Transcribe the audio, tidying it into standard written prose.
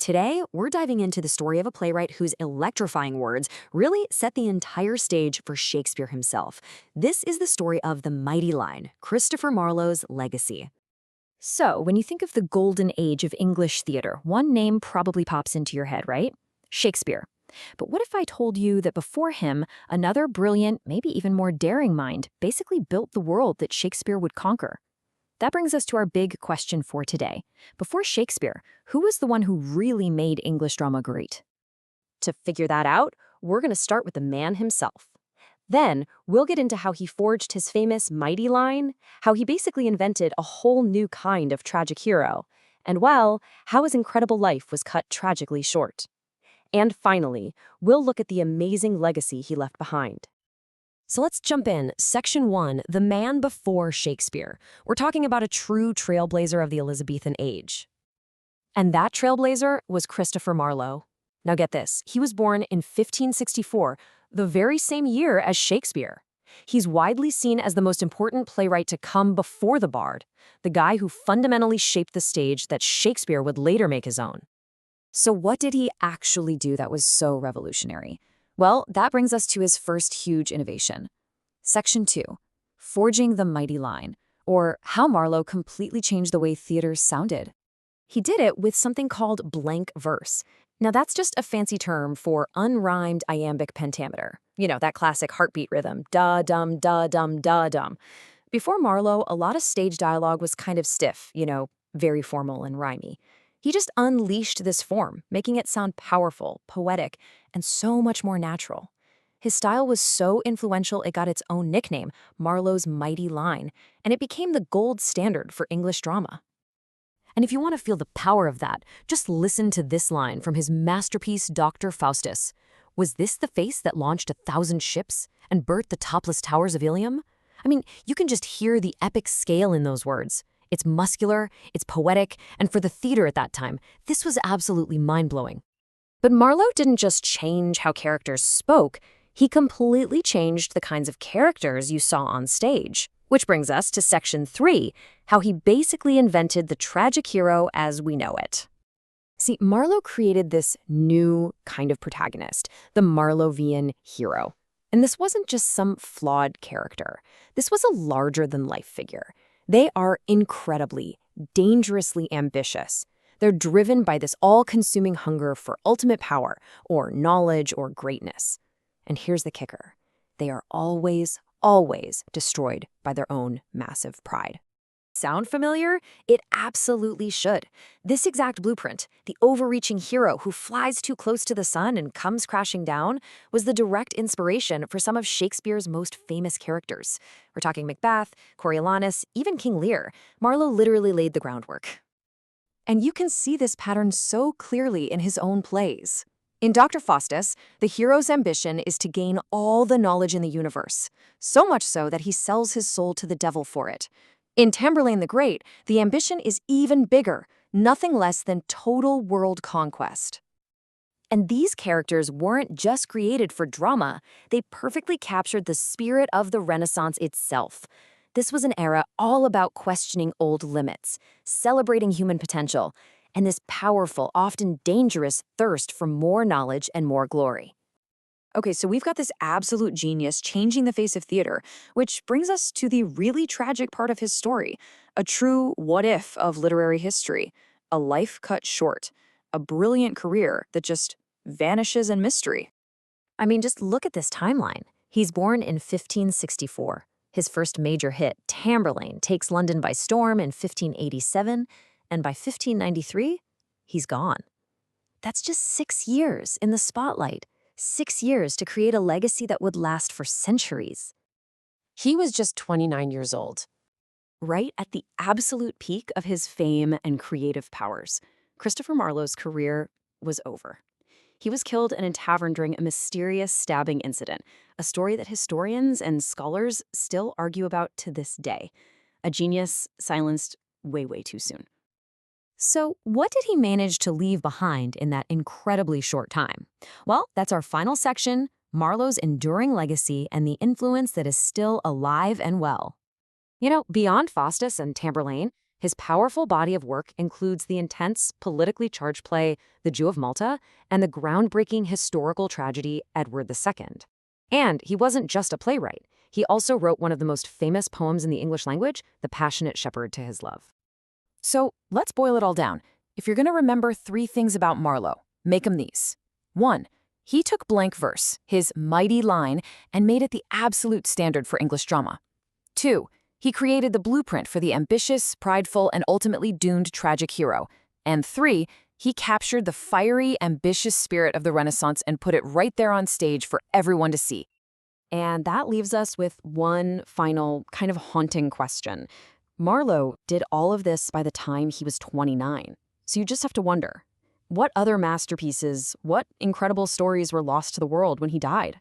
Today, we're diving into the story of a playwright whose electrifying words really set the entire stage for Shakespeare himself. This is the story of the mighty line, Christopher Marlowe's legacy. So, when you think of the golden age of English theater, one name probably pops into your head, right? Shakespeare. But what if I told you that before him, another brilliant, maybe even more daring mind basically built the world that Shakespeare would conquer? That brings us to our big question for today. Before Shakespeare, who was the one who really made English drama great? To figure that out, we're going to start with the man himself. Then, we'll get into how he forged his famous mighty line, how he basically invented a whole new kind of tragic hero, and, well, how his incredible life was cut tragically short. And finally, we'll look at the amazing legacy he left behind. So let's jump in. Section 1, the man before Shakespeare. We're talking about a true trailblazer of the Elizabethan age. And that trailblazer was Christopher Marlowe. Now get this, he was born in 1564, the very same year as Shakespeare. He's widely seen as the most important playwright to come before the Bard, the guy who fundamentally shaped the stage that Shakespeare would later make his own. So what did he actually do that was so revolutionary? Well, that brings us to his first huge innovation. Section 2, forging the mighty line, or how Marlowe completely changed the way theater sounded. He did it with something called blank verse. Now that's just a fancy term for unrhymed iambic pentameter. You know, that classic heartbeat rhythm, da-dum, da-dum, da-dum. Before Marlowe, a lot of stage dialogue was kind of stiff, very formal and rhymey. He just unleashed this form, making it sound powerful, poetic, and so much more natural. His style was so influential it got its own nickname, Marlowe's Mighty Line, and it became the gold standard for English drama. And if you want to feel the power of that, just listen to this line from his masterpiece, Dr. Faustus. Was this the face that launched 1,000 ships and burnt the topless towers of Ilium? I mean, you can just hear the epic scale in those words. It's muscular, it's poetic, and for the theater at that time, this was absolutely mind-blowing. But Marlowe didn't just change how characters spoke, he completely changed the kinds of characters you saw on stage. Which brings us to Section 3, how he basically invented the tragic hero as we know it. See, Marlowe created this new kind of protagonist, the Marlowean hero. And this wasn't just some flawed character. This was a larger-than-life figure. They are incredibly, dangerously ambitious. They're driven by this all-consuming hunger for ultimate power, or knowledge, or greatness. And here's the kicker. They are always destroyed by their own massive pride. Sound familiar? It absolutely should. This exact blueprint, the overreaching hero who flies too close to the sun and comes crashing down, was the direct inspiration for some of Shakespeare's most famous characters. We're talking Macbeth, Coriolanus, even King Lear. Marlowe literally laid the groundwork. And you can see this pattern so clearly in his own plays. In Dr. Faustus, the hero's ambition is to gain all the knowledge in the universe, so much so that he sells his soul to the devil for it. In Tamburlaine the Great, the ambition is even bigger, nothing less than total world conquest. And these characters weren't just created for drama, they perfectly captured the spirit of the Renaissance itself. This was an era all about questioning old limits, celebrating human potential, and this powerful, often dangerous thirst for more knowledge and more glory. Okay, so we've got this absolute genius changing the face of theater, which brings us to the really tragic part of his story, a true what-if of literary history, a life cut short, a brilliant career that just vanishes in mystery. I mean, just look at this timeline. He's born in 1564. His first major hit, Tamburlaine, takes London by storm in 1587, and by 1593, he's gone. That's just 6 years in the spotlight. 6 years to create a legacy that would last for centuries. He was just 29 years old. Right at the absolute peak of his fame and creative powers, Christopher Marlowe's career was over. He was killed in a tavern during a mysterious stabbing incident, a story that historians and scholars still argue about to this day. A genius silenced way too soon. So what did he manage to leave behind in that incredibly short time? Well, that's our final section, Marlowe's enduring legacy and the influence that is still alive and well. Beyond Faustus and Tamburlaine, His powerful body of work includes the intense, politically charged play The Jew of Malta and the groundbreaking historical tragedy Edward II. And he wasn't just a playwright. He also wrote one of the most famous poems in the English language, The Passionate Shepherd to His Love. So let's boil it all down. If you're going to remember 3 things about Marlowe, make them these. 1. He took blank verse, his mighty line, and made it the absolute standard for English drama. 2. He created the blueprint for the ambitious, prideful, and ultimately doomed tragic hero. And 3. He captured the fiery, ambitious spirit of the Renaissance and put it right there on stage for everyone to see. And that leaves us with one final, kind of haunting question. Marlowe did all of this by the time he was 29. So you just have to wonder, what other masterpieces, what incredible stories were lost to the world when he died?